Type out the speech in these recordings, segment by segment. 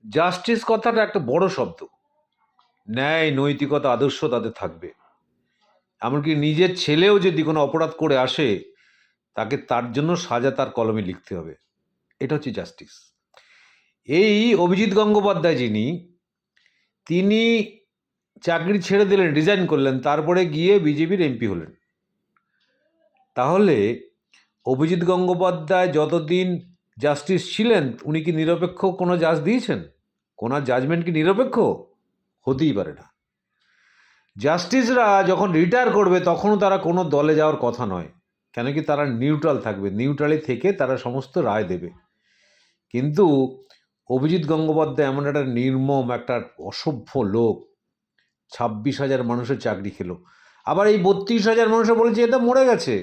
Justice কথাটা একটা বড় শব্দ। ন্যায়, নৈতিকতা, আদর্শ তাদের থাকবে। এমনকি নিজের ছেলেও যদি কোনো অপরাধ করে আসে, তাকে তার জন্য সাজা তার কলমে লিখতে হবে। এটা হচ্ছে জাস্টিস। এই অভিজিৎ গঙ্গোপাধ্যায় যিনি, তিনি চাকরি ছেড়ে দিলেন, রিজাইন করলেন, তারপরে গিয়ে বিজেপির এমপি হলেন। তাহলে অভিজিৎ গঙ্গোপাধ্যায় যতদিন জাস্টিস ছিলেন, উনি কি নিরপেক্ষ কোনো জাজ দিয়েছেন? কোনো জাজমেন্ট কি নিরপেক্ষ? হতেই পারে না। জাস্টিসরা যখন রিটায়ার করবে তখনও তারা কোনো দলে যাওয়ার কথা নয়, কেন কি তারা নিউট্রাল থাকবে, নিউট্রালি থেকে তারা সমস্ত রায় দেবে। কিন্তু অভিজিৎ গঙ্গোপাধ্যায় এমন একটা নির্মম, একটা অসভ্য লোক, 26,000 মানুষের চাকরি খেলো, আবার এই 32,000 মানুষে বলেছে এটা মরে গেছে,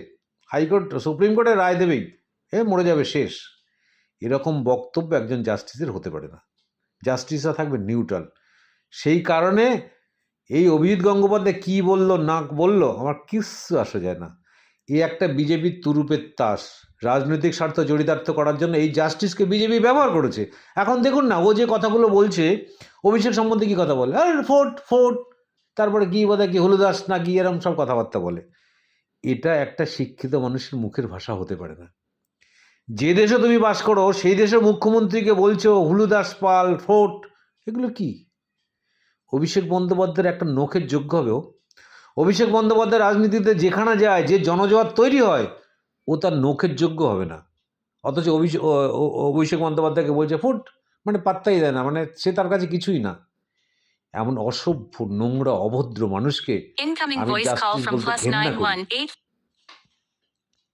হাইকোর্ট সুপ্রিম কোর্টে রায় দেবেই, মরে যাবে, শেষ। এরকম বক্তব্য একজন জাস্টিসের হতে পারে না। জাস্টিসরা থাকবে নিউট্রাল। সেই কারণে এই অভিজিৎ গঙ্গোপাধ্যায় কি বললো না বললো আমার কিচ্ছু আসে যায় না। এই একটা বিজেপির তুরুপের তাস, রাজনৈতিক স্বার্থ চরিতার্থ করার জন্য এই জাস্টিসকে বিজেপি ব্যবহার করেছে। এখন দেখুন না, ও যে কথাগুলো বলছে, অভিষেক সম্বন্ধে কি কথা বলে, আরে ফোর্ট ফোর্ট, তারপরে কি বোধহয় কি হলুদাস না কি এরকম সব কথাবার্তা বলে। এটা একটা শিক্ষিত মানুষের মুখের ভাষা হতে পারে না। যে দেশে তুমি বাস করো সেই দেশের মুখ্যমন্ত্রীকে বলছো হুলুদাস পাল, ফোর্ট, এগুলো কি? অভিষেক বন্দ্যোপাধ্যায়ের একটা নখের যোগ্য হবেও। অভিষেক বন্দ্যোপাধ্যায় রাজনীতিতে যেখানে যায়, যে জনজোয়ার তৈরি হয়, ও তার নখের যোগ্য হবে না। অথচ অভিষেক বন্দ্যোপাধ্যায়কে বলছে ফুট, মানে পাত্তাই দেয় না, মানে সে তার কাছে কিছুই না। এমন অসভ্য, নোংরা, অভদ্র মানুষকে আমি জাস্টিস বলতে ঘেন্না করি।